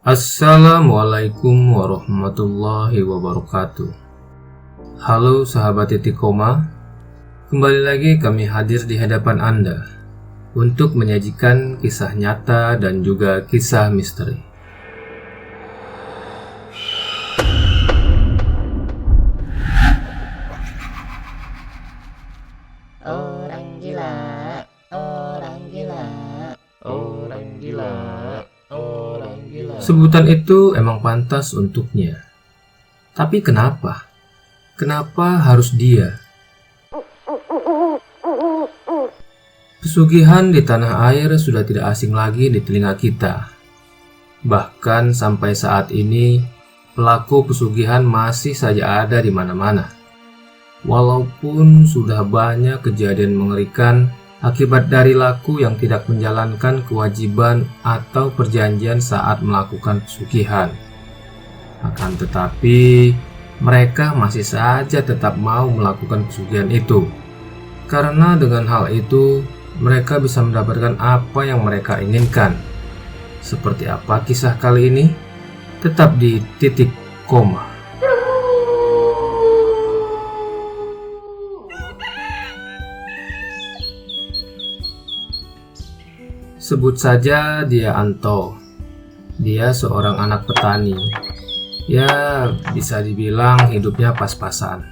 Assalamualaikum warahmatullahi wabarakatuh. Halo sahabat titik koma, kembali lagi kami hadir di hadapan Anda untuk menyajikan kisah nyata dan juga kisah misteri. Orang gila, orang gila, orang gila, orang gila. Sebutan itu emang pantas untuknya. Tapi kenapa? Kenapa harus dia? Pesugihan di tanah air sudah tidak asing lagi di telinga kita. Bahkan sampai saat ini, pelaku pesugihan masih saja ada di mana-mana. Walaupun sudah banyak kejadian mengerikan akibat dari laku yang tidak menjalankan kewajiban atau perjanjian saat melakukan pesugihan. Akan tetapi, mereka masih saja tetap mau melakukan pesugihan itu. Karena dengan hal itu, mereka bisa mendapatkan apa yang mereka inginkan. Seperti apa kisah kali ini? Tetap di titik koma. Sebut saja dia Anto. Dia seorang anak petani. Ya, bisa dibilang hidupnya pas-pasan.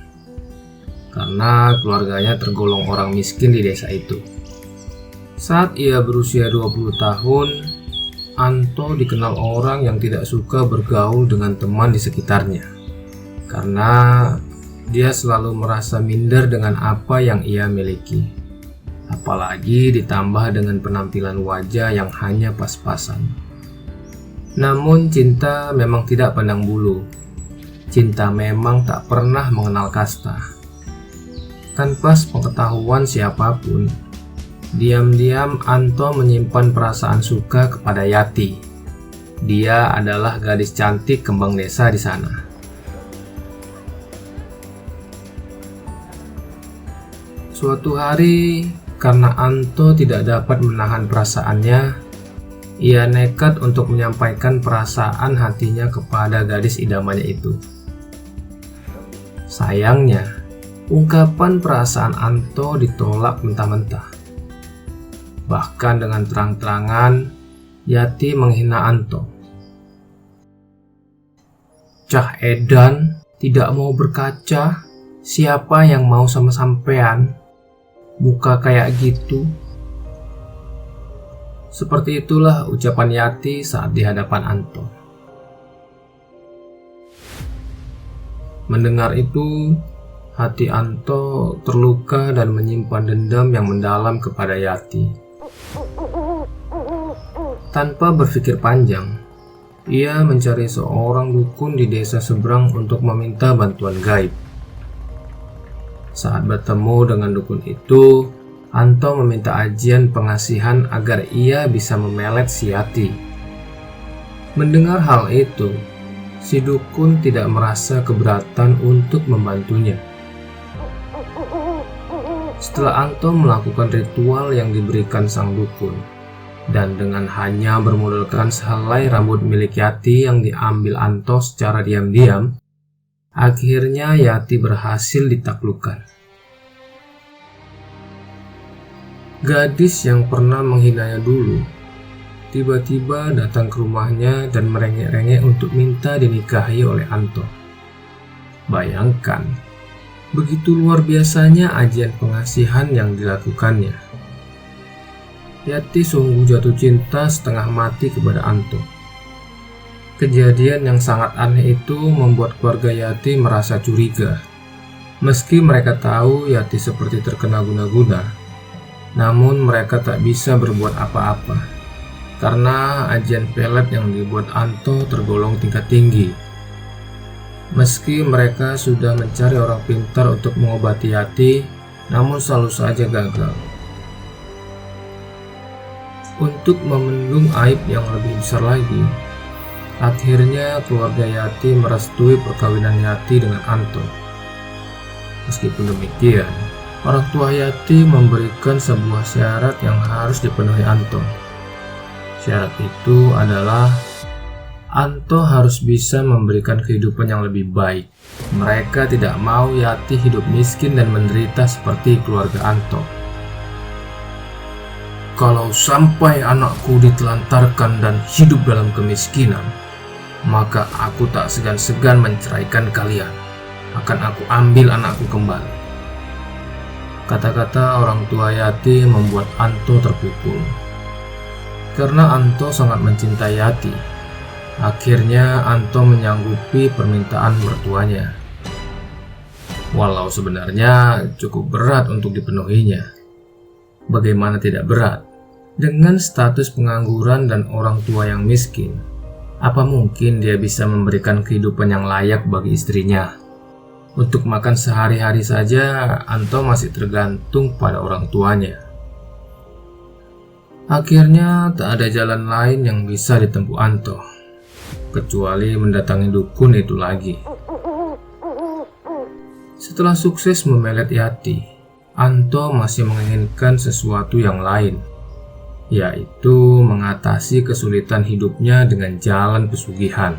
Karena keluarganya tergolong orang miskin di desa itu. Saat ia berusia 20 tahun, Anto dikenal orang yang tidak suka bergaul dengan teman di sekitarnya. Karena dia selalu merasa minder dengan apa yang ia miliki. Apalagi ditambah dengan penampilan wajah yang hanya pas-pasan. Namun cinta memang tidak pandang bulu. Cinta memang tak pernah mengenal kasta. Tanpa pengetahuan siapapun, diam-diam Anto menyimpan perasaan suka kepada Yati. Dia adalah gadis cantik kembang desa di sana. Suatu hari, karena Anto tidak dapat menahan perasaannya, ia nekat untuk menyampaikan perasaan hatinya kepada gadis idamannya itu. Sayangnya, ungkapan perasaan Anto ditolak mentah-mentah. Bahkan dengan terang-terangan, Yati menghina Anto. "Cah edan, tidak mau berkaca, siapa yang mau sama sampean? Muka kayak gitu." Seperti itulah ucapan Yati saat di hadapan Anto. Mendengar itu, hati Anto terluka dan menyimpan dendam yang mendalam kepada Yati. Tanpa berpikir panjang, ia mencari seorang dukun di desa seberang untuk meminta bantuan gaib. Saat bertemu dengan dukun itu, Anto meminta ajian pengasihan agar ia bisa memelet si Yati. Mendengar hal itu, si dukun tidak merasa keberatan untuk membantunya. Setelah Anto melakukan ritual yang diberikan sang dukun, dan dengan hanya bermodalkan sehelai rambut milik Yati yang diambil Anto secara diam-diam, akhirnya Yati berhasil ditaklukkan. Gadis yang pernah menghinanya dulu tiba-tiba datang ke rumahnya dan merengek-rengek untuk minta dinikahi oleh Anto. Bayangkan, begitu luar biasanya ajian pengasihan yang dilakukannya. Yati sungguh jatuh cinta setengah mati kepada Anto. Kejadian yang sangat aneh itu membuat keluarga Yati merasa curiga. Meski mereka tahu Yati seperti terkena guna-guna, namun mereka tak bisa berbuat apa-apa karena ajian pelet yang dibuat Anto tergolong tingkat tinggi. Meski mereka sudah mencari orang pintar untuk mengobati Yati, namun selalu saja gagal. Untuk memendung aib yang lebih besar lagi, akhirnya keluarga Yati merestui perkawinan Yati dengan Anto. Meskipun demikian, orang tua Yati memberikan sebuah syarat yang harus dipenuhi Anto. Syarat itu adalah Anto harus bisa memberikan kehidupan yang lebih baik. Mereka tidak mau Yati hidup miskin dan menderita seperti keluarga Anto. Kalau sampai anakku ditelantarkan dan hidup dalam kemiskinan, maka aku tak segan-segan menceraikan kalian. Akan aku ambil anakku kembali. Kata-kata orang tua Yati membuat Anto terpukul. Karena Anto sangat mencintai Yati, akhirnya Anto menyanggupi permintaan mertuanya. Walau sebenarnya cukup berat untuk dipenuhinya. Bagaimana tidak berat? Dengan status pengangguran dan orang tua yang miskin, apa mungkin dia bisa memberikan kehidupan yang layak bagi istrinya? Untuk makan sehari-hari saja, Anto masih tergantung pada orang tuanya. Akhirnya tak ada jalan lain yang bisa ditempuh Anto, kecuali mendatangi dukun itu lagi. Setelah sukses memelet Yati, Anto masih menginginkan sesuatu yang lain, yaitu mengatasi kesulitan hidupnya dengan jalan pesugihan.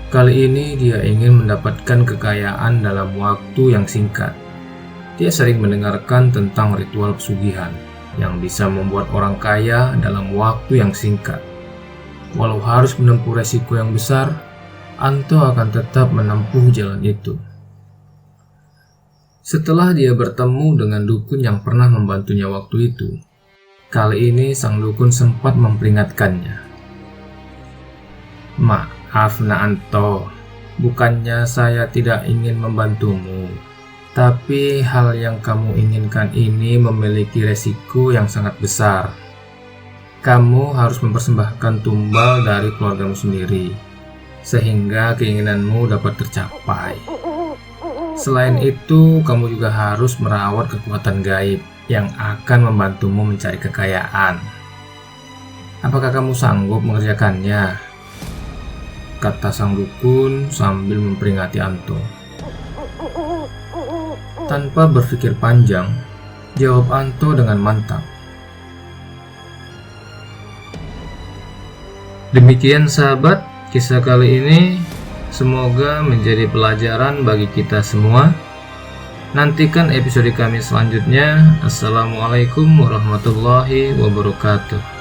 Kali ini dia ingin mendapatkan kekayaan dalam waktu yang singkat. Dia sering mendengarkan tentang ritual pesugihan yang bisa membuat orang kaya dalam waktu yang singkat. Walau harus menempuh resiko yang besar, Anto akan tetap menempuh jalan itu. Setelah dia bertemu dengan dukun yang pernah membantunya waktu itu, kali ini sang dukun sempat memperingatkannya. Maaf Nak Anto, bukannya saya tidak ingin membantumu, tapi hal yang kamu inginkan ini memiliki resiko yang sangat besar. Kamu harus mempersembahkan tumbal dari keluargamu sendiri, sehingga keinginanmu dapat tercapai. Selain itu, kamu juga harus merawat kekuatan gaib yang akan membantumu mencari kekayaan. Apakah kamu sanggup mengerjakannya? Kata sang dukun sambil memperingati Anto. Tanpa berpikir panjang, jawab Anto dengan mantap. Demikian sahabat, kisah kali ini semoga menjadi pelajaran bagi kita semua. Nantikan episode kami selanjutnya. Assalamualaikum warahmatullahi wabarakatuh.